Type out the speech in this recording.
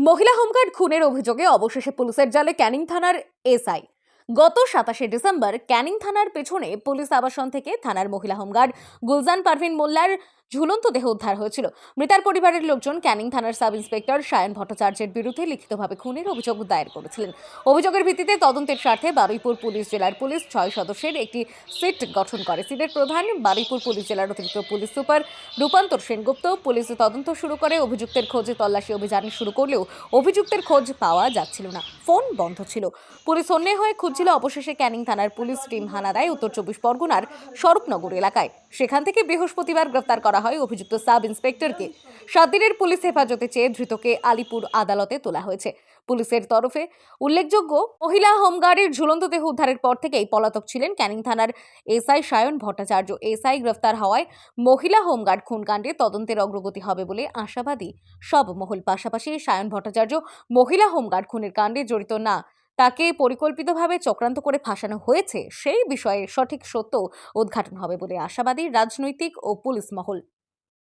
মহিলা হোমগার্ড খুনের অভিযোগে অবশেষে পুলিশের জালে ক্যানিং থানার এসআই। গত 27শে ডিসেম্বর ক্যানিং থানার পেছনে পুলিশ আবাসন থেকে থানার মহিলা হোমগার্ড গুলজান পারভিন মোল্লার ঝুলন্ত দেহ উদ্ধার হয়েছিল। মৃতার পরিবারের লোকজন ক্যানিং থানার সাব ইন্সপেক্টর সায়ন ভট্টাচার্যের বিরুদ্ধে লিখিতভাবে খুনের অভিযোগ দায়ের করেছিলেন। অভিযোগের ভিত্তিতে তদন্তের স্বার্থে বারুইপুর পুলিশ জেলার পুলিশ 6 সদস্যের একটি সিট গঠন করে। সিটের প্রধান বারুইপুর পুলিশ জেলার অতিরিক্ত পুলিশ সুপার রূপান্তর সেনগুপ্ত। পুলিশ তদন্ত শুরু করে অভিযুক্তের খোঁজে তল্লাশি অভিযান শুরু করলেও অভিযুক্তের খোঁজ পাওয়া যাচ্ছিল না, ফোন বন্ধ ছিল। পুলিশ সন্দেহ হয়ে খুঁজছিল। অবশেষে ক্যানিং থানার পুলিশ টিম হানা দেয় উত্তর 24 পরগনার স্বরূপনগর এলাকায়। সেখান থেকে বৃহস্পতিবার গ্রেফতার করা হয় অভিযুক্ত সাব ইন্সপেক্টরকে। 7 দিনের পুলিশ হেফাজতে চেয়ে ধৃতকে আলিপুর আদালতে তোলা হয়েছে। পুলিশের তরফে উল্লেখযোগ্য, মহিলা হোমগার্ডের ঝুলন্ত দেহ উদ্ধারের পর থেকেই পলাতক ছিলেন ক্যানিং থানার এসআই সায়ন ভট্টাচার্য। এসআই গ্রেফতার হওয়ায় মহিলা হোমগার্ড খুনকাণ্ডে তদন্তের অগ্রগতি হবে বলে আশাবাদী সব মহল। পাশাপাশি সায়ন ভট্টাচার্য মহিলা হোমগার্ড খুনের কাণ্ডে জড়িত না, তাকে পরিকল্পিতভাবে চক্রান্ত করে ফাঁসানো হয়েছে সেই বিষয়ে সঠিক সত্য উদ্ঘাটন হবে বলে আশাবাদী রাজনৈতিক ও পুলিশ মহল।